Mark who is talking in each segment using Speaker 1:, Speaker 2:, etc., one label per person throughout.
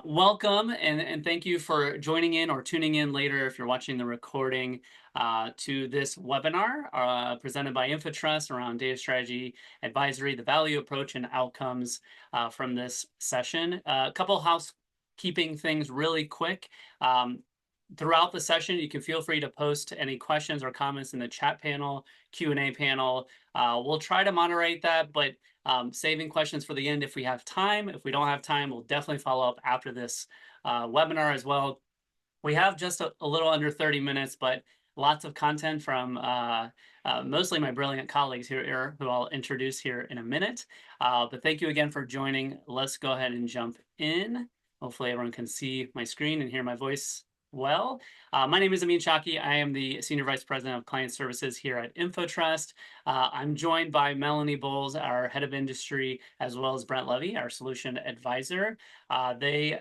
Speaker 1: Welcome and thank you for joining in or tuning in later if you're watching the recording to this webinar presented by InfoTrust around data strategy advisory, the value approach and outcomes from this session. A couple housekeeping things really quick. Throughout the session, you can feel free to post any questions or comments in the chat panel, Q&A panel. We'll try to moderate that, but saving questions for the end if we have time. If we don't have time, we'll definitely follow up after this webinar as well. We have just a little under 30 minutes, but lots of content from mostly my brilliant colleagues here, who I'll introduce here in a minute. But thank you again for joining. Let's go ahead and jump in. Hopefully everyone can see my screen and hear my voice well. My name is Amin Shaki. I am the Senior Vice President of Client Services here at InfoTrust. I'm joined by Melanie Bowles, our Head of Industry, as well as Brent Levy, our Solution Advisor. They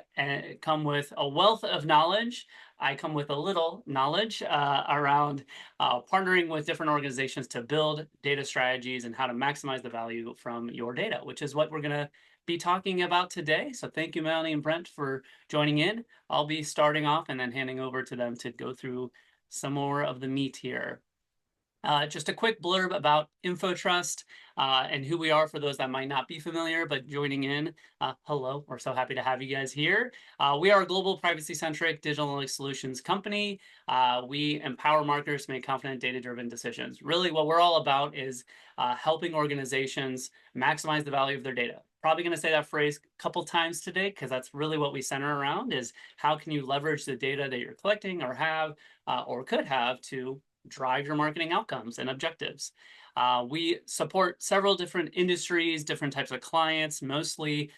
Speaker 1: come with a wealth of knowledge. I come with a little knowledge around partnering with different organizations to build data strategies and how to maximize the value from your data, which is what we're going to be talking about today. So thank you, Melanie and Brent, for joining in. I'll be starting off and then handing over to them to go through some more of the meat here. Just a quick blurb about InfoTrust and who we are for those that might not be familiar, but joining in. Hello, we're so happy to have you guys here. We are a global privacy-centric digital analytics solutions company. We empower marketers to make confident data-driven decisions. Really what we're all about is helping organizations maximize the value of their data. Probably going to say that phrase a couple times today because that's really what we center around is how can you leverage the data that you're collecting or have or could have to drive your marketing outcomes and objectives. We support several different industries, different types of clients, mostly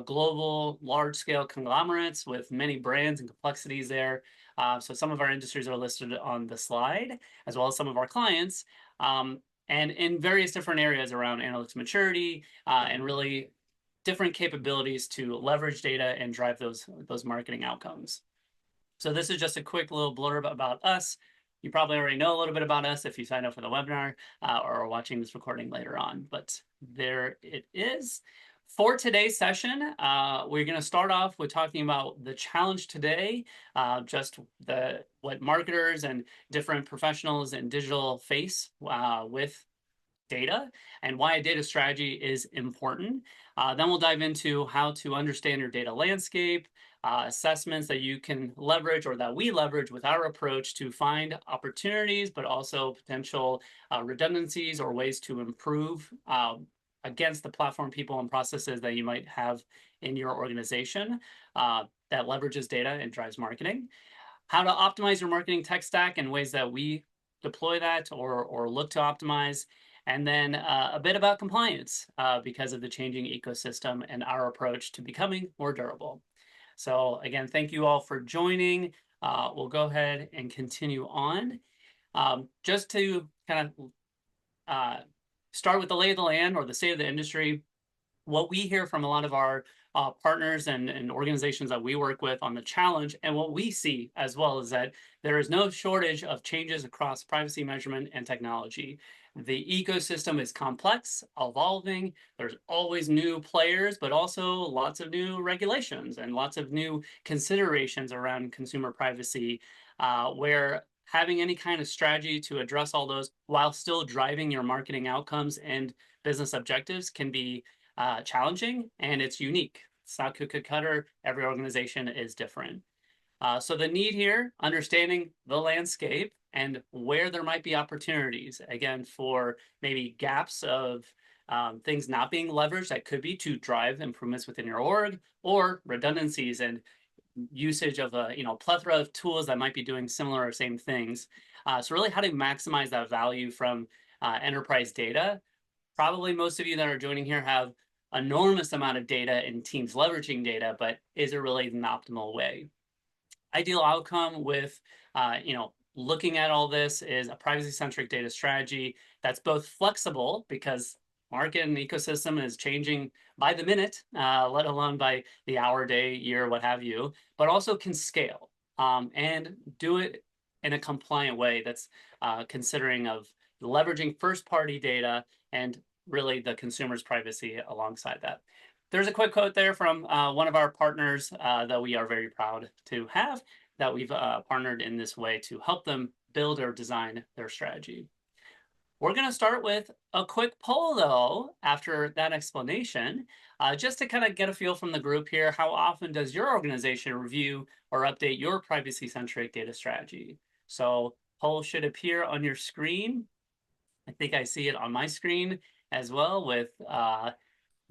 Speaker 1: global, large-scale conglomerates with many brands and complexities there. So some of our industries are listed on the slide, as well as some of our clients, and in various different areas around analytics maturity and really different capabilities to leverage data and drive those marketing outcomes. So this is just a quick little blurb about us. You probably already know a little bit about us if you signed up for the webinar or are watching this recording later on, but there it is. For today's session, we're going to start off with talking about the challenge today, just what marketers and different professionals in digital face with data and why a data strategy is important. Then we'll dive into how to understand your data landscape, assessments that you can leverage or that we leverage with our approach to find opportunities, but also potential redundancies or ways to improve against the platform, people, and processes that you might have in your organization that leverages data and drives marketing. How to optimize your marketing tech stack in ways that we deploy that or look to optimize. And then a bit about compliance because of the changing ecosystem and our approach to becoming more durable. So again, thank you all for joining. We'll go ahead and continue on. Just to kind of start with the lay of the land or the state of the industry, what we hear from a lot of our partners and organizations that we work with on the challenge, and what we see as well, is that there is no shortage of changes across privacy measurement and technology. The ecosystem is complex, evolving. There's always new players, but also lots of new regulations and lots of new considerations around consumer privacy, where having any kind of strategy to address all those while still driving your marketing outcomes and business objectives can be challenging, and it's unique. It's not cookie cutter. Every organization is different. So the need here, understanding the landscape and where there might be opportunities, again, for maybe gaps of things not being leveraged that could be to drive improvements within your org, or redundancies and usage of a plethora of tools that might be doing similar or same things. So really how to maximize that value from enterprise data. Probably most of you that are joining here have enormous amount of data and teams leveraging data, but is it really an optimal way? Ideal outcome with looking at all this is a privacy-centric data strategy that's both flexible, because market and ecosystem is changing by the minute, let alone by the hour, day, year, what have you, but also can scale and do it in a compliant way that's considering of leveraging first-party data and really the consumer's privacy alongside that. there's a quick quote there from one of our partners that we are very proud to have, that we've partnered in this way to help them build or design their strategy. We're going to start with a quick poll, though, after that explanation, just to kind of get a feel from the group here. How often does your organization review or update your privacy-centric data strategy? So poll should appear on your screen. I think I see it on my screen as well with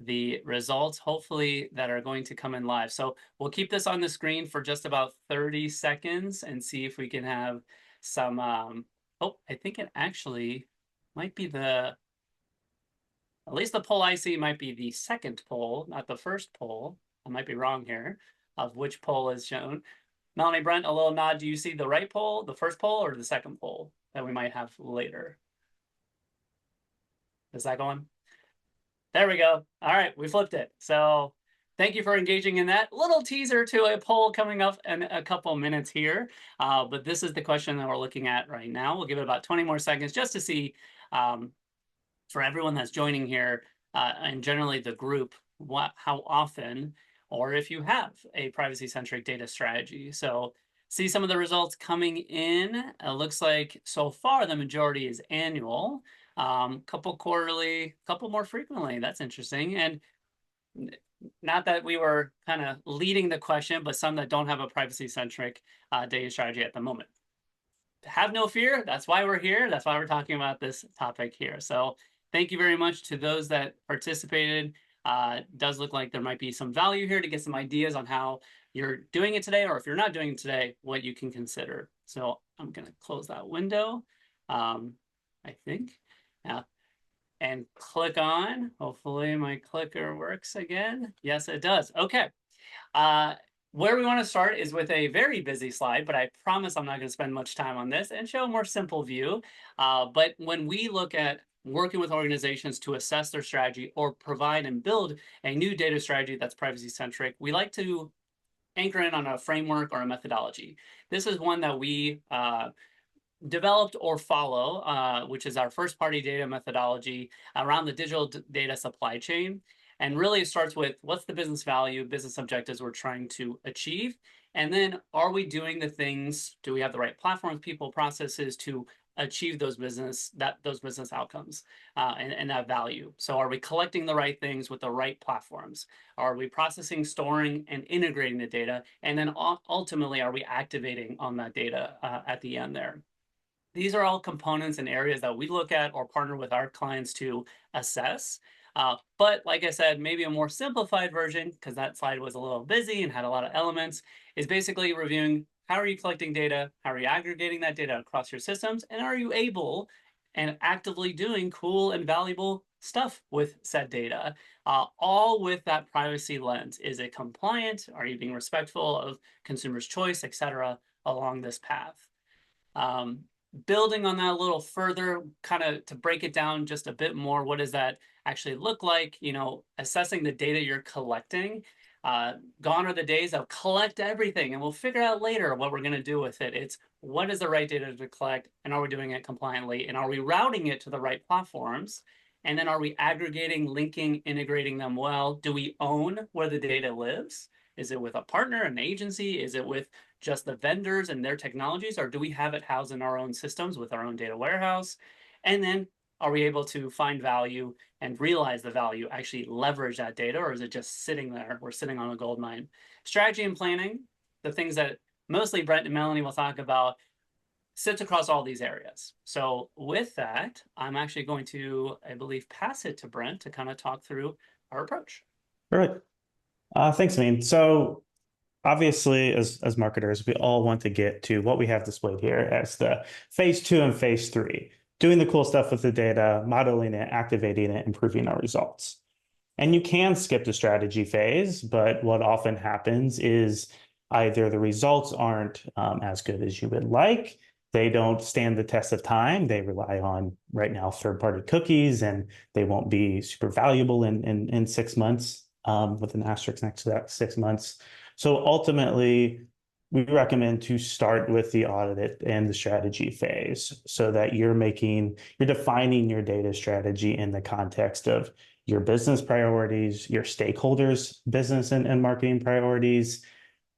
Speaker 1: the results, hopefully, that are going to come in live. So we'll keep this on the screen for just about 30 seconds and see if we can have some, oh, I think it actually might be at least the poll I see might be the second poll, not the first poll. I might be wrong here of which poll is shown. Melanie, Brent, a little nod. Do you see the right poll, the first poll, or the second poll that we might have later? Is that going? There we go. All right, we flipped it. So thank you for engaging in that. Little teaser to a poll coming up in a couple minutes here. But this is the question that we're looking at right now. We'll give it about 20 more seconds just to see for everyone that's joining here and generally the group, how often, or if you have a privacy-centric data strategy. So see some of the results coming in. It looks like so far the majority is annual. Couple quarterly, couple more frequently. That's interesting. And not that we were kind of leading the question, but some that don't have a privacy-centric data strategy at the moment. Have no fear. That's why we're here. That's why we're talking about this topic here. So thank you very much to those that participated. Does look like there might be some value here to get some ideas on how you're doing it today, or if you're not doing it today, what you can consider. So I'm going to close that window, I think. And click on, hopefully my clicker works again. Yes, it does. Okay. Where we want to start is with a very busy slide, but I promise I'm not going to spend much time on this and show a more simple view. But when we look at working with organizations to assess their strategy or provide and build a new data strategy that's privacy-centric, we like to anchor in on a framework or a methodology. This is one that we developed or follow, which is our first-party data methodology around the digital data supply chain. And really it starts with what's the business value, business objectives we're trying to achieve, and then are we doing the things, do we have the right platforms, people, processes to achieve those business outcomes and that value. So are we collecting the right things with the right platforms? Are we processing, storing, and integrating the data? And then ultimately, are we activating on that data at the end there? These are all components and areas that we look at or partner with our clients to assess. But like I said, maybe a more simplified version, because that slide was a little busy and had a lot of elements, is basically reviewing how are you collecting data, how are you aggregating that data across your systems, and are you able and actively doing cool and valuable stuff with said data, all with that privacy lens. Is it compliant? Are you being respectful of consumers' choice, et cetera, along this path? Building on that a little further, kind of to break it down just a bit more, what does that actually look like? You know, assessing the data you're collecting. Gone are the days of collect everything and we'll figure out later what we're going to do with it. It's what is the right data to collect, and are we doing it compliantly, and are we routing it to the right platforms? And then are we aggregating, linking, integrating them well? Do we own where the data lives? Is it with a partner, an agency? Is it with just the vendors and their technologies, or do we have it housed in our own systems with our own data warehouse? And then are we able to find value and realize the value, actually leverage that data, or is it just sitting there? We're sitting on a gold mine. Strategy and planning, the things that mostly Brent and Melanie will talk about, sits across all these areas. So with that, I'm actually going to, I believe, pass it to Brent to kind of talk through our approach.
Speaker 2: All right. Thanks, Amin. So obviously, as marketers, we all want to get to what we have displayed here as the phase 2 and phase 3, doing the cool stuff with the data, modeling it, activating it, improving our results. And you can skip the strategy phase, but what often happens is either the results aren't as good as you would like, they don't stand the test of time, they rely on, right now, third-party cookies, and they won't be super valuable in 6 months, with an asterisk next to that, 6 months. So ultimately, we recommend to start with the audit and the strategy phase so that you're defining your data strategy in the context of your business priorities, your stakeholders' business and marketing priorities,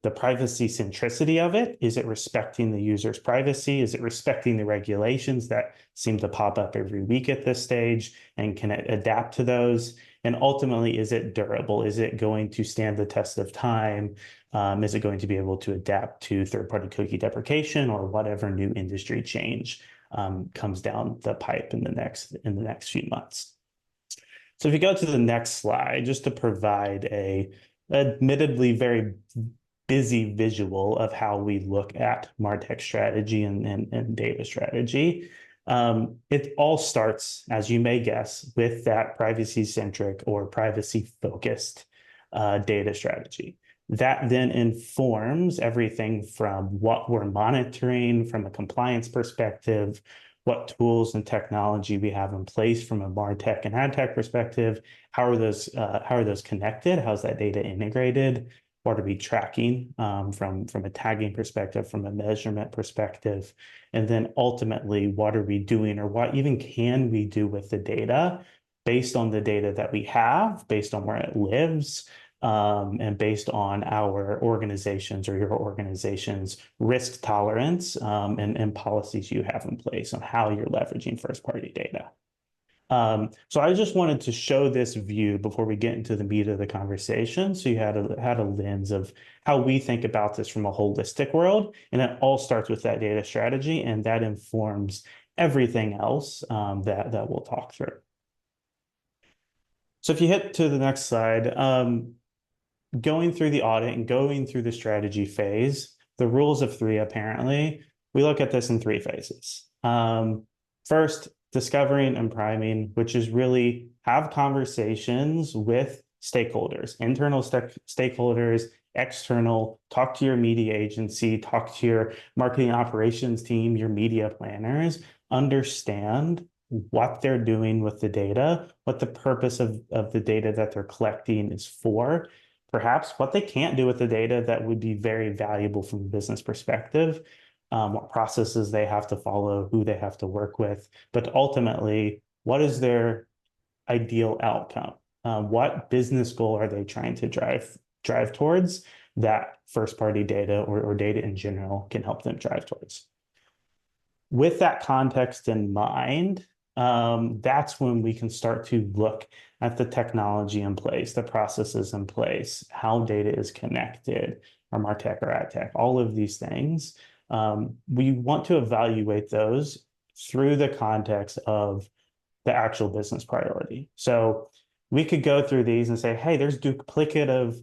Speaker 2: the privacy centricity of it. Is it respecting the user's privacy? Is it respecting the regulations that seem to pop up every week at this stage, and can it adapt to those? And ultimately, is it durable? Is it going to stand the test of time? Is it going to be able to adapt to third-party cookie deprecation or whatever new industry change comes down the pipe in the next few months? So if you go to the next slide, just to provide a admittedly very busy visual of how we look at MarTech strategy and data strategy. It all starts, as you may guess, with that privacy-centric or privacy-focused data strategy. That then informs everything from what we're monitoring from a compliance perspective, what tools and technology we have in place from a MarTech and AdTech perspective. How are those connected? How's that data integrated? What are we tracking from a tagging perspective, from a measurement perspective? And then ultimately, what are we doing, or what even can we do with the data based on the data that we have, based on where it lives, and based on our organizations or your organization's risk tolerance and policies you have in place on how you're leveraging first-party data. So I just wanted to show this view before we get into the meat of the conversation. So you had a lens of how we think about this from a holistic world. And it all starts with that data strategy, and that informs everything else that we'll talk through. So if you hit to the next slide, going through the audit and going through the strategy phase, the rules of three, apparently, we look at this in three phases. First, discovering and priming, which is really have conversations with stakeholders, internal stakeholders, external, talk to your media agency, talk to your marketing operations team, your media planners, understand what they're doing with the data, what the purpose of the data that they're collecting is for, perhaps what they can't do with the data that would be very valuable from a business perspective, what processes they have to follow, who they have to work with, but ultimately, what is their ideal outcome? What business goal are they trying to drive towards that first-party data or data in general can help them drive towards? With that context in mind, that's when we can start to look at the technology in place, the processes in place, how data is connected, our MarTech or AdTech, all of these things. We want to evaluate those through the context of the actual business priority. So we could go through these and say, hey, there's duplicative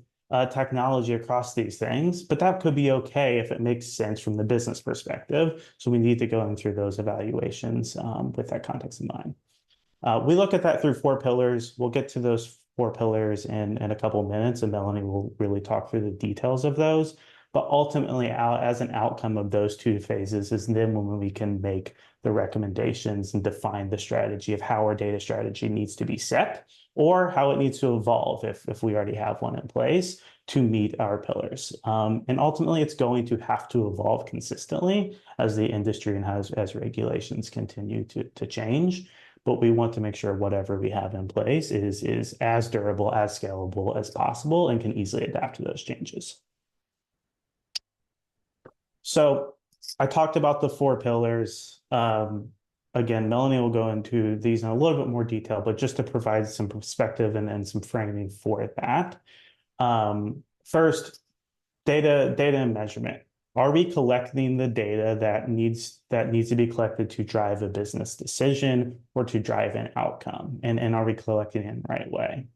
Speaker 2: technology across these things, but that could be okay if it makes sense from the business perspective. So we need to go in through those evaluations with that context in mind. We look at that through 4 pillars. We'll get to those 4 pillars in a couple of minutes, and Melanie will really talk through the details of those. But ultimately, as an outcome of those 2 phases is then when we can make the recommendations and define the strategy of how our data strategy needs to be set, or how it needs to evolve if we already have one in place to meet our pillars. And ultimately, it's going to have to evolve consistently as the industry and as regulations continue to change. But we want to make sure whatever we have in place is as durable, as scalable as possible, and can easily adapt to those changes. So I talked about the 4 pillars. Again, Melanie will go into these in a little bit more detail, but just to provide some perspective and some framing for that. First, data and measurement. Are we collecting the data that needs to be collected to drive a business decision or to drive an outcome? And are we collecting it in the right way?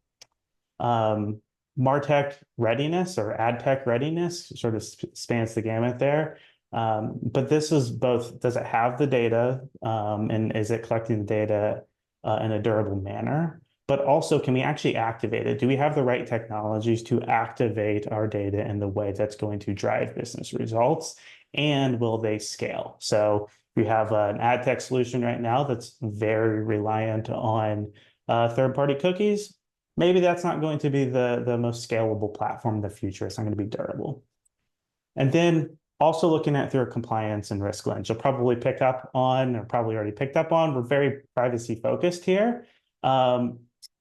Speaker 2: MarTech readiness or AdTech readiness sort of spans the gamut there. But this is both, does it have the data and is it collecting the data in a durable manner? But also, can we actually activate it? Do we have the right technologies to activate our data in the way that's going to drive business results? And will they scale? So we have an ad tech solution right now that's very reliant on third-party cookies. Maybe that's not going to be the most scalable platform in the future. It's not going to be durable. And then also looking at through a compliance and risk lens, you'll probably pick up on, or probably already picked up on, we're very privacy focused here.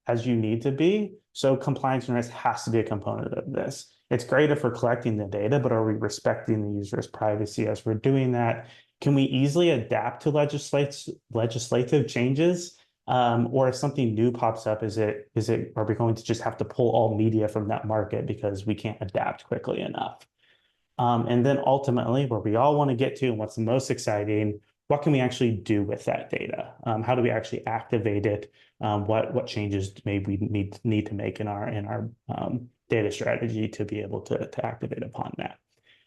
Speaker 2: as you need to be. So compliance and risk has to be a component of this. It's great if we're collecting the data, but are we respecting the user's privacy as we're doing that? Can we easily adapt to legislative changes? Or if something new pops up, are we going to just have to pull all media from that market because we can't adapt quickly enough? And then ultimately, where we all want to get to and what's the most exciting, what can we actually do with that data? How do we actually activate it? What changes maybe we need to make in our data strategy to be able to activate upon that?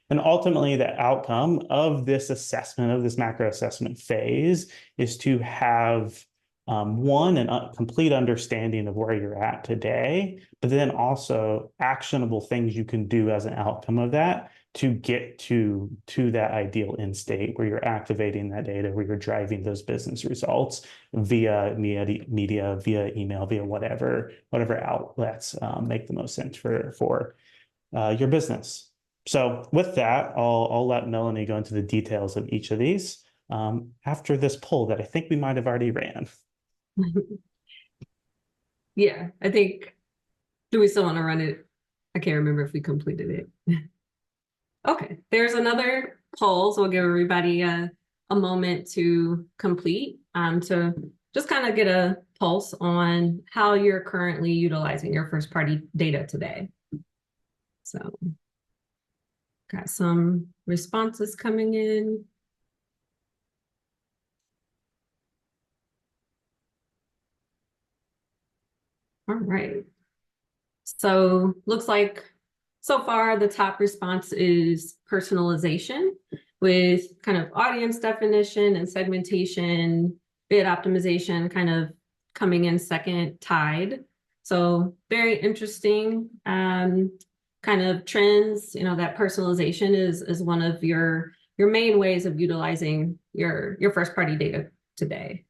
Speaker 2: And ultimately, the outcome of this assessment, of this macro assessment phase, is to have one, a complete understanding of where you're at today, but then also actionable things you can do as an outcome of that to get to that ideal end state where you're activating that data, where you're driving those business results via media, via email, via whatever outlets make the most sense for your business. So with that, I'll let Melanie go into the details of each of these after this poll that I think we might have already ran.
Speaker 3: Yeah, I think, do we still want to run it? I can't remember if we completed it. Okay, there's another poll, so we'll give everybody a moment to complete, to just kind of get a pulse on how you're currently utilizing your first party data today. So, got some responses coming in. All right. So looks like so far the top response is personalization, with kind of audience definition and segmentation, bid optimization kind of coming in second, tied. So very interesting kind of trends. You know, that personalization is one of your main ways of utilizing your first party data today.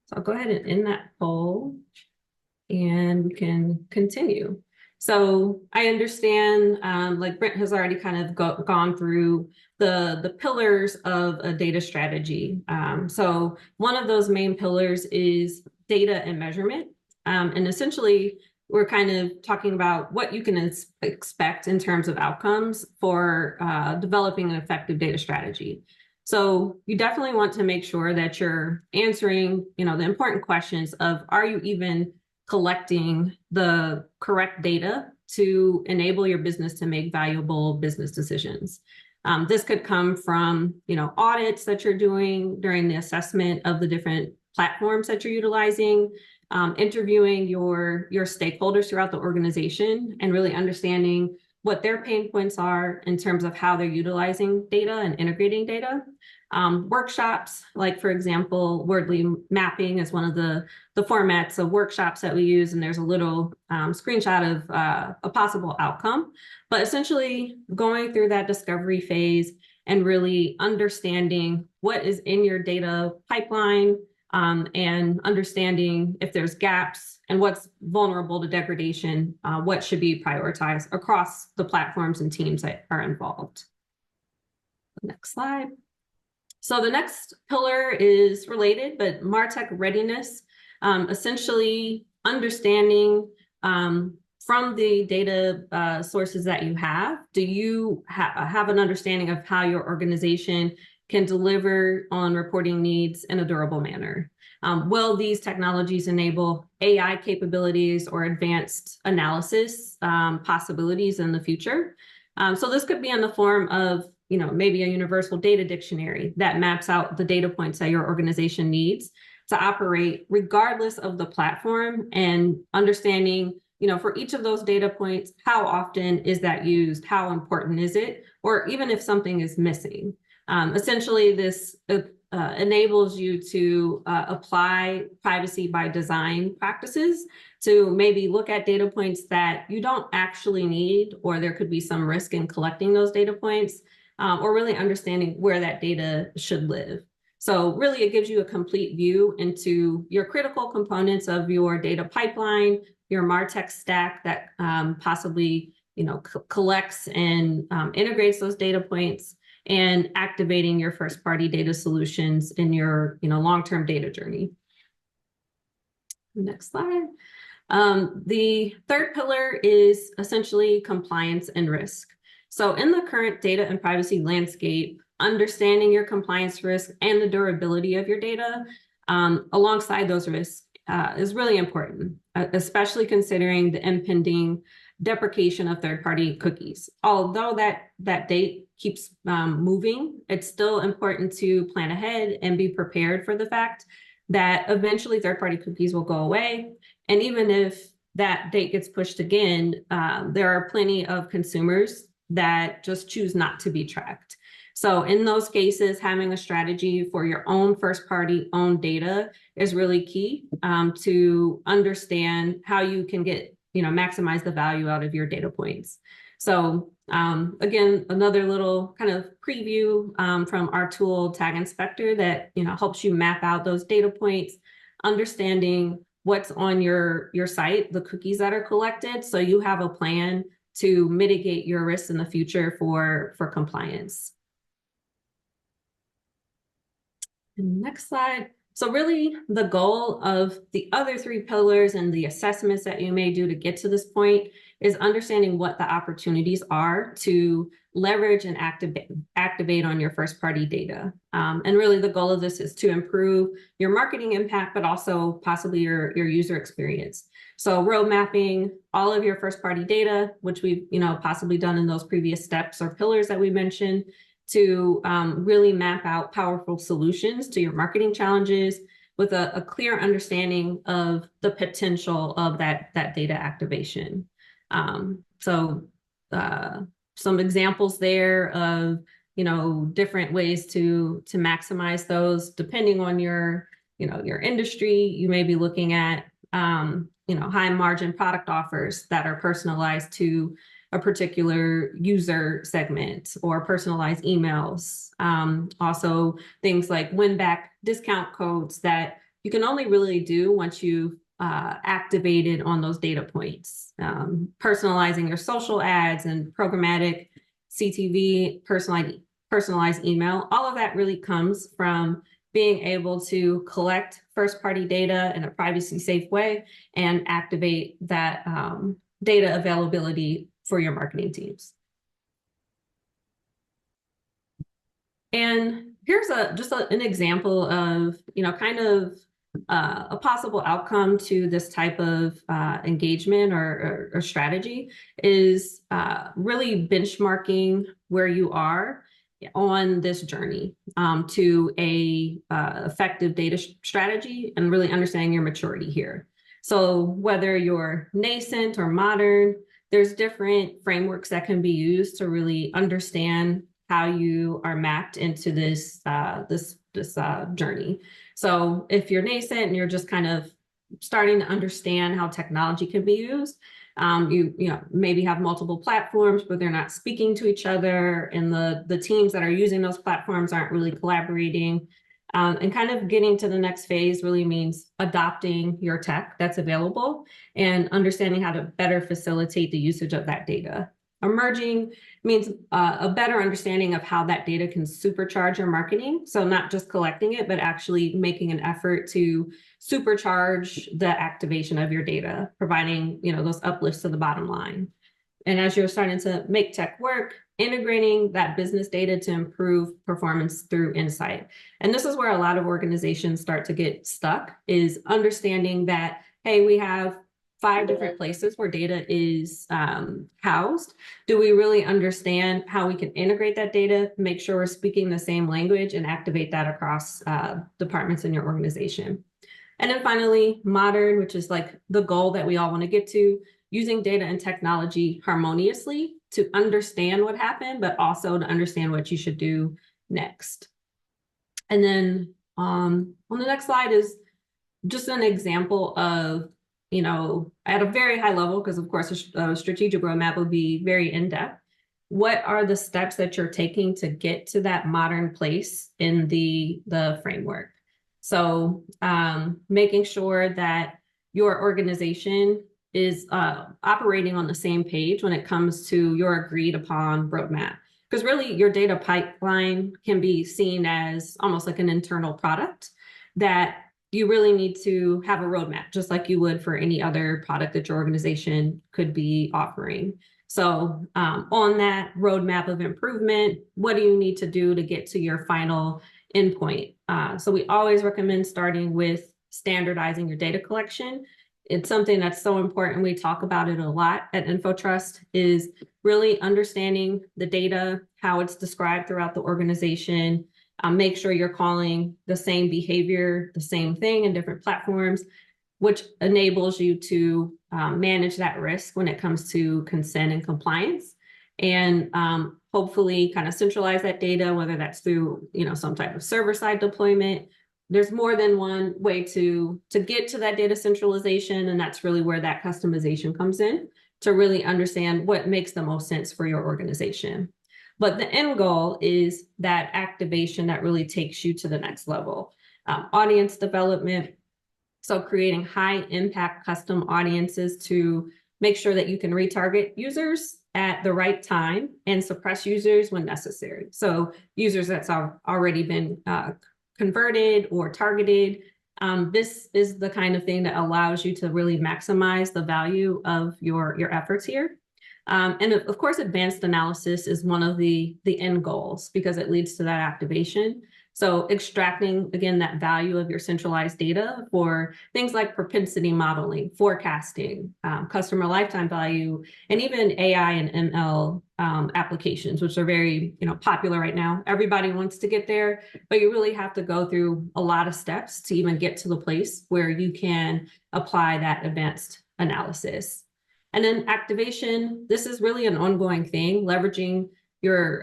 Speaker 3: So I'll go ahead and end that poll and we can continue. So I understand, like Brent has already kind of gone through the pillars of a data strategy. So one of those main pillars is data and measurement. And essentially, we're kind of talking about what you can expect in terms of outcomes for developing an effective data strategy. So you definitely want to make sure that you're answering, you know, the important questions of, are you even collecting the correct data to enable your business to make valuable business decisions? This could come from, you know, audits that you're doing during the assessment of the different platforms that you're utilizing, interviewing your stakeholders throughout the organization and really understanding what their pain points are in terms of how they're utilizing data and integrating data. Workshops, like for example, Wordly mapping is one of the formats of workshops that we use, and there's a little screenshot of a possible outcome. But essentially going through that discovery phase and really understanding what is in your data pipeline, and understanding if there's gaps and what's vulnerable to degradation, what should be prioritized across the platforms and teams that are involved. Next slide. So the next pillar is related, but MarTech readiness, essentially understanding from the data sources that you have, do you have an understanding of how your organization can deliver on reporting needs in a durable manner? Will these technologies enable AI capabilities or advanced analysis possibilities in the future? So this could be in the form of, you know, maybe a universal data dictionary that maps out the data points that your organization needs to operate regardless of the platform, and understanding, you know, for each of those data points, how often is that used? How important is it? Or even if something is missing. Essentially, this enables you to apply privacy by design practices to maybe look at data points that you don't actually need, or there could be some risk in collecting those data points, or really understanding where that data should live. So really, it gives you a complete view into your critical components of your data pipeline, your MarTech stack that possibly, you know, collects and integrates those data points, and activating your first party data solutions in your, you know, long-term data journey. Next slide. The third pillar is essentially compliance and risk. So in the current data and privacy landscape, understanding your compliance risk and the durability of your data alongside those risks is really important, especially considering the impending deprecation of third-party cookies. Although that date keeps moving, it's still important to plan ahead and be prepared for the fact that eventually third-party cookies will go away. And even if that date gets pushed again, there are plenty of consumers that just choose not to be tracked. So in those cases, having a strategy for your own first-party owned data is really key to understand how you can get, maximize the value out of your data points. So again, another little kind of preview from our tool Tag Inspector that helps you map out those data points, understanding what's on your site, the cookies that are collected, so you have a plan to mitigate your risks in the future for compliance. And next slide. So really the goal of the other three pillars and the assessments that you may do to get to this point is understanding what the opportunities are to leverage and activate on your first party data. And really the goal of this is to improve your marketing impact, but also possibly your user experience. So road mapping all of your first party data, which we've possibly done in those previous steps or pillars that we mentioned, to really map out powerful solutions to your marketing challenges with a clear understanding of the potential of that data activation. So some examples there of different ways to maximize those depending on your your industry. You may be looking at high margin product offers that are personalized to a particular user segment or personalized emails. Also things like win back discount codes that you can only really do once you've activated on those data points. Personalizing your social ads and programmatic CTV, personalized email, all of that really comes from being able to collect first party data in a privacy safe way and activate that data availability for your marketing teams. And here's an example of, kind of a possible outcome to this type of engagement or strategy is really benchmarking where you are on this journey to a effective data strategy and really understanding your maturity here. So whether you're nascent or modern, there's different frameworks that can be used to really understand how you are mapped into this journey. So if you're nascent and you're just kind of starting to understand how technology can be used, you maybe have multiple platforms, but they're not speaking to each other, and the teams that are using those platforms aren't really collaborating. And kind of getting to the next phase really means adopting your tech that's available and understanding how to better facilitate the usage of that data. Emerging means a better understanding of how that data can supercharge your marketing. So not just collecting it, but actually making an effort to supercharge the activation of your data, providing those uplifts to the bottom line. And as you're starting to make tech work, integrating that business data to improve performance through insight. And this is where a lot of organizations start to get stuck, is understanding that, hey, we have 5 different places where data is housed. Do we really understand how we can integrate that data, make sure we're speaking the same language, and activate that across departments in your organization? And then finally, modern, which is like the goal that we all want to get to, using data and technology harmoniously to understand what happened, but also to understand what you should do next. And then on the next slide is just an example of, at a very high level, because of course a strategic roadmap will be very in-depth, what are the steps that you're taking to get to that modern place in the framework? So making sure that your organization is operating on the same page when it comes to your agreed upon roadmap. Because really your data pipeline can be seen as almost like an internal product that you really need to have a roadmap, just like you would for any other product that your organization could be offering. So on that roadmap of improvement, what do you need to do to get to your final endpoint? So we always recommend starting with standardizing your data collection. It's something that's so important. We talk about it a lot at InfoTrust, is really understanding the data, how it's described throughout the organization. Make sure you're calling the same behavior, the same thing in different platforms, which enables you to manage that risk when it comes to consent and compliance, and hopefully kind of centralize that data, whether that's through some type of server-side deployment. There's more than one way to get to that data centralization, and that's really where that customization comes in, to really understand what makes the most sense for your organization. But the end goal is that activation that really takes you to the next level. Audience development, so creating high impact custom audiences to make sure that you can retarget users at the right time and suppress users when necessary. So users that's already been converted or targeted. This is the kind of thing that allows you to really maximize the value of your efforts here. And of course, advanced analysis is one of the end goals, because it leads to that activation. So extracting, again, that value of your centralized data for things like propensity modeling, forecasting, customer lifetime value, and even AI and ML applications, which are very popular right now. Everybody wants to get there, but you really have to go through a lot of steps to even get to the place where you can apply that advanced analysis. And then activation, this is really an ongoing thing, leveraging your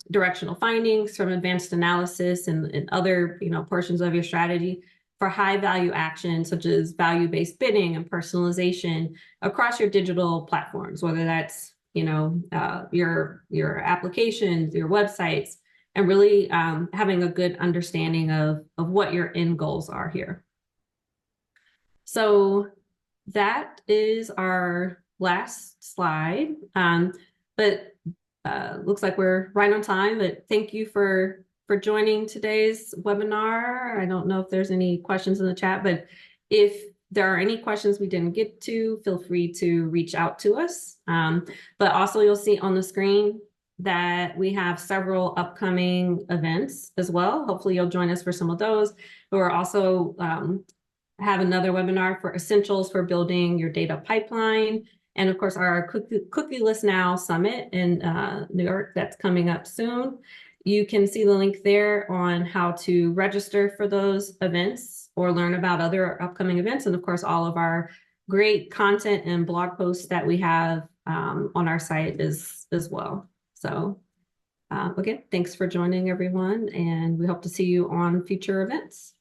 Speaker 3: directional findings from advanced analysis and other portions of your strategy for high value actions, such as value-based bidding and personalization across your digital platforms, whether that's your applications, your websites, and really having a good understanding of what your end goals are here. So that is our last slide, but looks like we're right on time. But thank you for joining today's webinar. I don't know if there's any questions in the chat, but if there are any questions we didn't get to, feel free to reach out to us. But also you'll see on the screen that we have several upcoming events as well. Hopefully you'll join us for some of those. But we're also have another webinar for essentials for building your data pipeline. And of course, our Cookieless Now Summit in New York, that's coming up soon. You can see the link there on how to register for those events or learn about other upcoming events. And of course, all of our great content and blog posts that we have on our site as well. So again, thanks for joining everyone, and we hope to see you on future events.